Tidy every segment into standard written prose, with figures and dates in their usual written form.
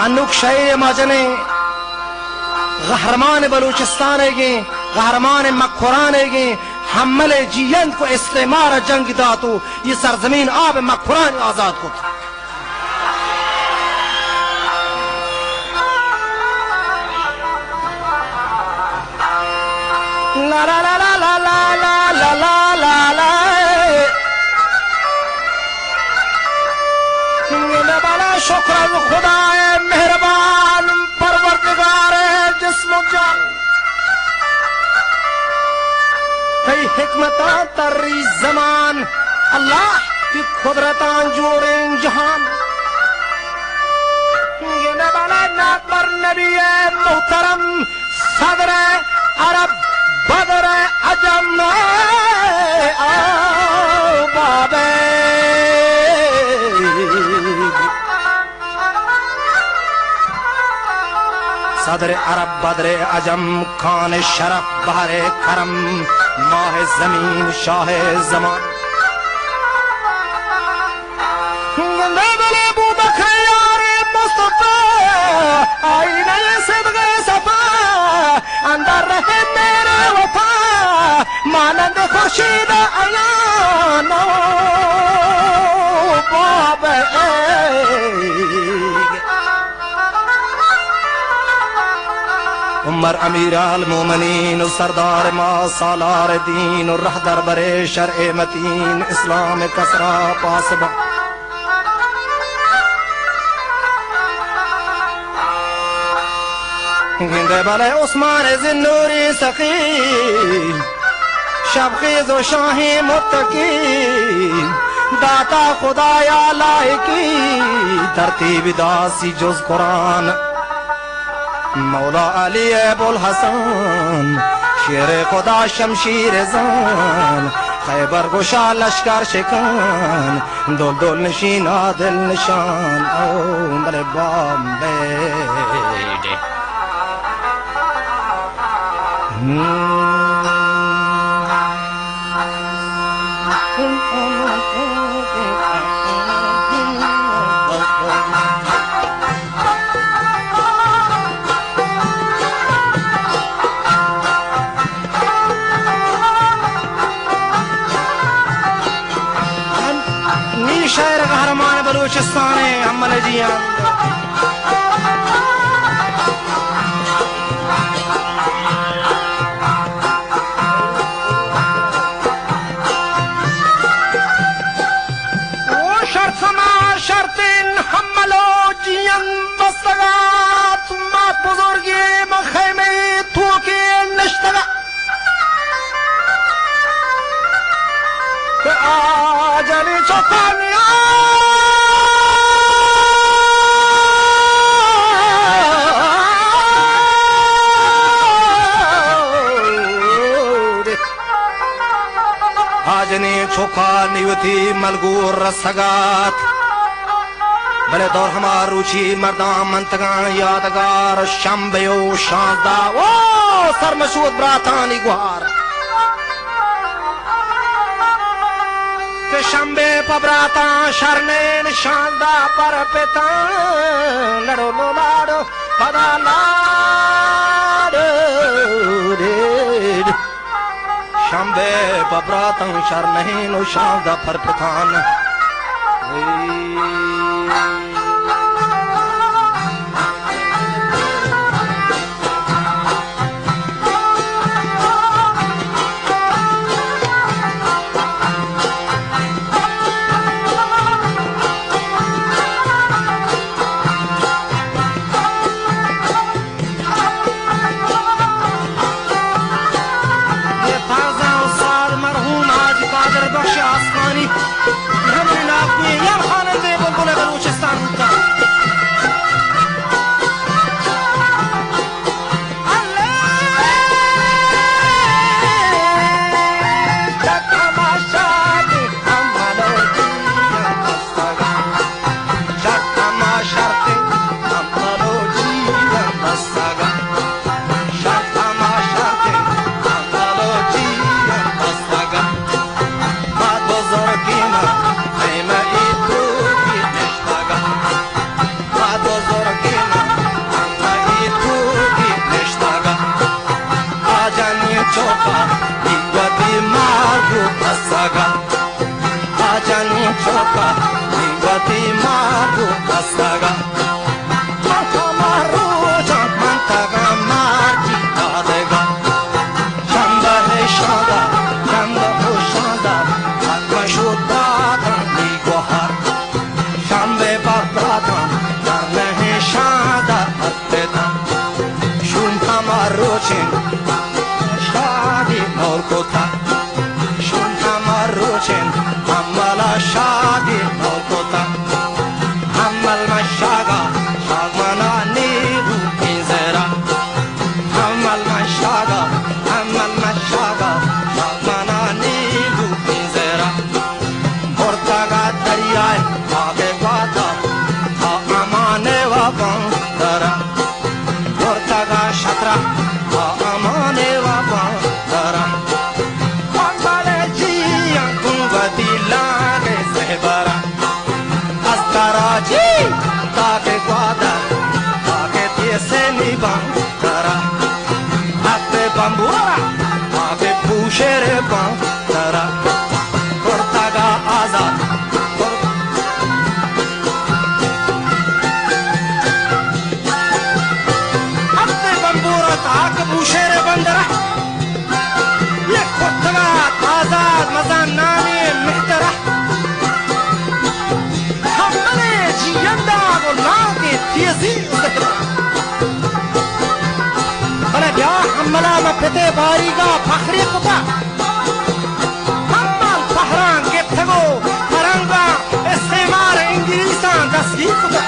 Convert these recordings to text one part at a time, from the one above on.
انوک شعر ماجنے غہرمان بلوچستان گے غہرمان مکھوران گے حمل جیند کو استعمار جنگ داتو یہ سرزمین آب مکھوران آزاد کو لا لا لا لا لا لا لا لا لا لا بڑا شکر خدا مہربان پروردگار جسم و جان کئی حکمتاں تری زمان اللہ کی قدرتاں جوڑیں جہان یہ بڑا ناکبر نبی محترم صدر عرب بدر عجم بابے صدر عرب بدر عجم خان شرف بہر کرم ماہ زمین شاہ زمان بلے بو بکر یار مصطفیٰ آئینہ صدق صفا اندر رہے میرے وفا مانند خورشید عیان باب عمر امیر المومنین سردار ما سالار دین رہدر برے شرع متین اسلام کسرا پاسبا گندے بلے عثمان ذنوری سقی شبخیز و شاہی متقی داتا خدایا لائکی ترتیب داسی جز قرآن مولا علی ابو الحسن شیر خدا شمشیر زن خیبر گشا لشکر شکن دل دل نشین دل نشان او بلے بامبے شہر قہرمان بلوچستان عمل جیان وہ شرط ما شرط حملو جیان بستگات ما بزرگی مخیمی توکی نشتگا آجلی چوکانی آجنی چوکانی وتی ملگور رسگات بلے دور ہمار روچی مردان منتگان یادگار شمبیو شاندا او سرمشود براتانی گوار شمبے پبراتا شرنین شاندا پر پیتان لڑو لو لاڑو پدا لاڑو شمبے پبراتا شرنین شاندا پر پیتان pasaga Mantamaru chan mantaga marji adega Shanda hai shanda Shanda ho shanda Atma shuddha thandi gohar Shambe babdata Karne hai shanda atteta Shunhamaru chin Shadi aur kotha Shunhamaru chin Amala shadi aur kotha Amal mashaga Shagmana niru pinzera Amal mashaga Shagmana niru pinzera Bortaga dariyai Aage vata Amane va bandara Bortaga shatra Amane va bandara Mangale jiyan kungvati lage sehbara Astaraji Take guada Take tiese ni bandara Ape bambura Ape pushere bandara Kortaga azad Ape bambura Take pushere bandara Ye kortaga azad Mazan nani mihtara Hammale jiyanda Go nage tiesi uzakra Bana bya hammala ma pete bariga fakhri kuta Hammal fahran geptago Faranga istimar ingilisan dasgi kuta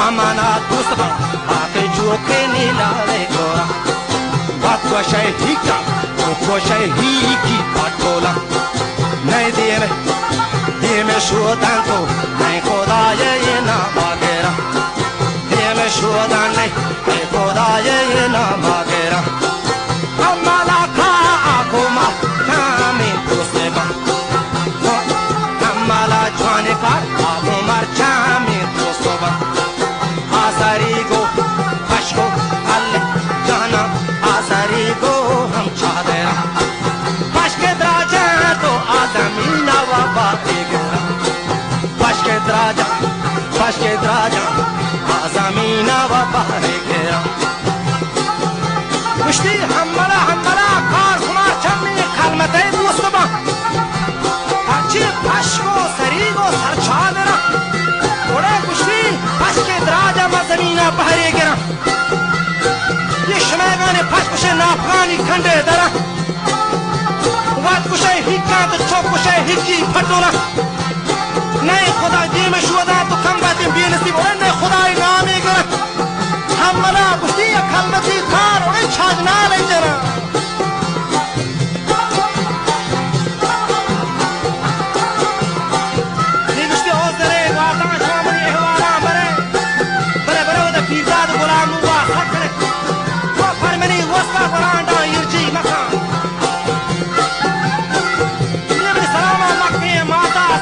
Amana dostba aake joke ni lale gora Baat ko shay hika ko shay hiki patola Nahi diye me shodan ko nahi khoda ye na magera Diye me shodan nahi khoda ye na magera Amala ka akoma kami dostba Amala jwane kar akomar chami dostba Azari go pashko alle jana Azari go hum chadera Pashke draja to adamina wa batigera Pashke draja azamina wa batigera Kushti hammala kar kumar chammi kalmate dostba Hachi pashko sarigo sar chadera Ore kushti pashke draja mazamina batigera Ye shmegane pashkushe nafghani khande dara Wat kushe hikka to chok kushe hikki patola Nahi khuda dime shuda to kam batim bienasi ore nahi khuda naam egera Hammala kushti ya kalmati kar ore chajna le jara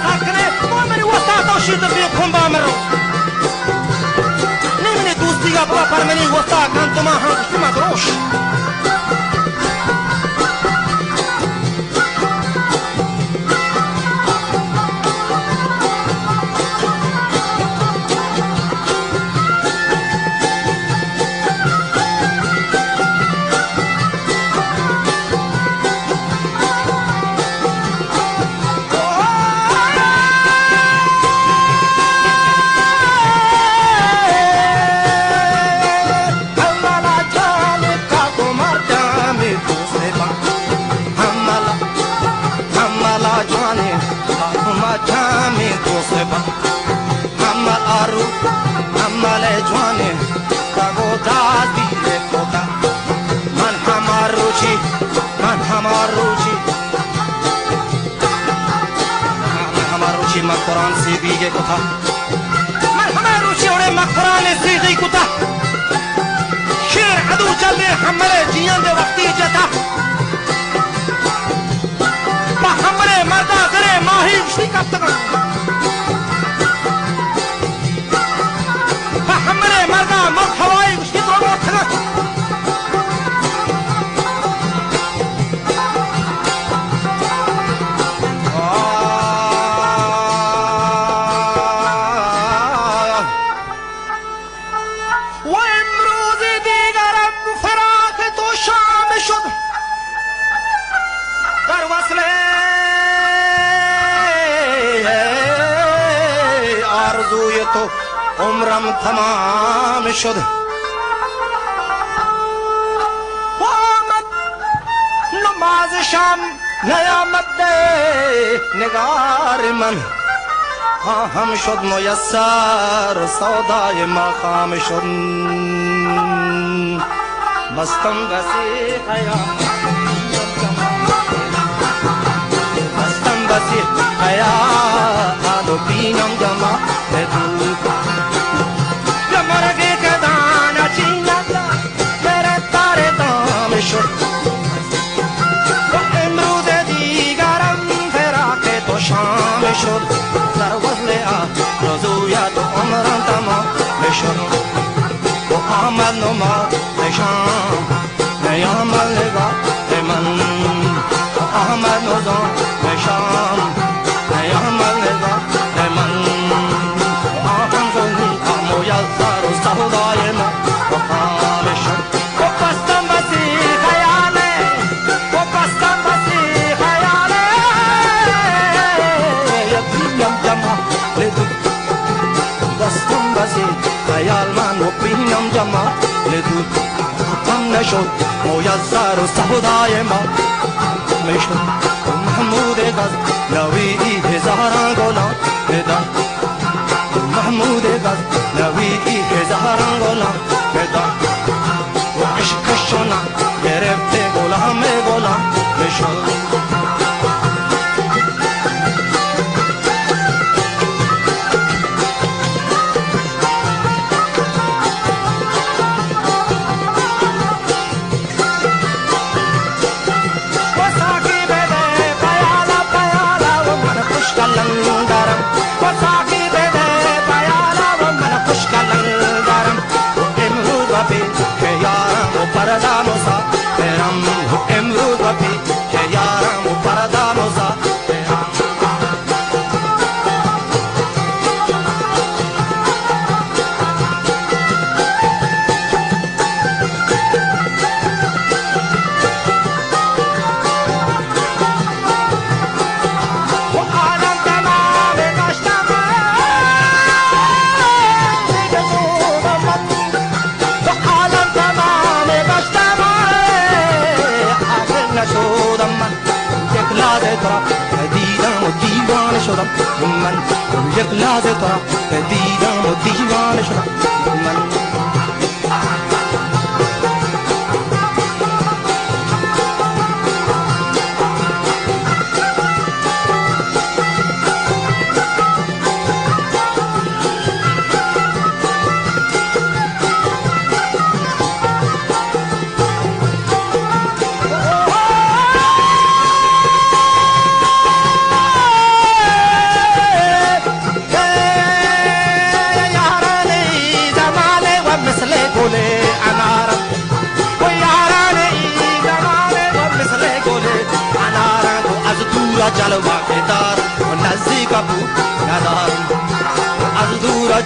Sakra Khurshid बेखुंबा मरो नहीं मैंने दोस्ती का बड़ा पर मैंने होता कान तुम हाँ तुम करोश कुरान से भी ये कुथा मैं हमारे रुचि उड़े मकुरान से ही कुथा शेर अदू चल रहे हमारे जियां दे वक्ती जता पा हमारे मर्दा करे माही उसी कब तक पा हमारे मर्दा मत हवाई उसी तो वो थका उम्रम तमाम शुद्ध नमाज शाम नया मद्दे निगार मन हाँ हम शुद्ध मुयस्सर सौदाए मकाम शुद्ध मस्तम बसी खया मस्तम बसी खया आलो पीनम जमा وعمل نما لشام يعمل لغا لمن وعمل نظام لشام يعمل لغا لمن وعمل ظلمي أمو يزار استهدايما وقام الشر وقستم بسي خيالي وقستم بسي خيالي يبين يمجمع لدك قستم بسي خيال من وبينم جمع لدود هم نشد ميسر استهدای ما میشد محمود غز نوی هزاران گلان بدان محمود غز نوی هزاران گلان بدان و عشقشون گرفته غلام غلام میشد من یک لحظه تا دیدم و دیوانه شدم من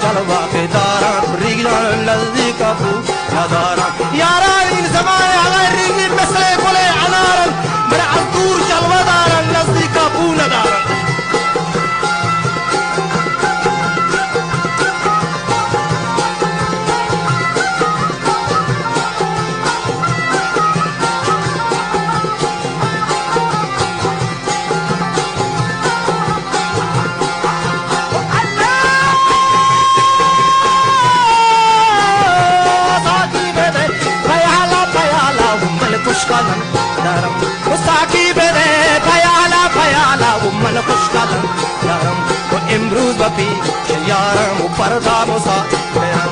جلوه که دارم ریگان نزدیک بود ندارم یاران این زمان اگر ریگی مثل گل انارم من از دور جلوه دارم نزدیک بود ندارم دارم مستاکی بده پیالا و من خوشگلم دارم و امروز با پیش یارم و پردا مسافرم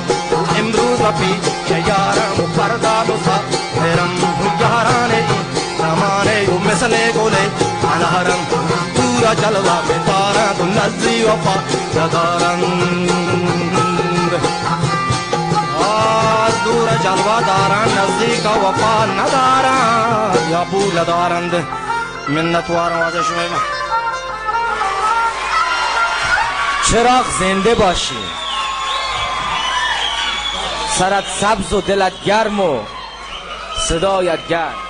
امروز با پیش یارم و پردا مسافرم یاران این زمانه و مثل گله انارم دورا جلوه بدارد و نزدی وفا ندارم دور جلوه دارن نزدیک وفا ندارن یا پول دارند منتوارم ازش میمه چراغ زنده باشی سرت سبز و دلت گرم و صدایت گرم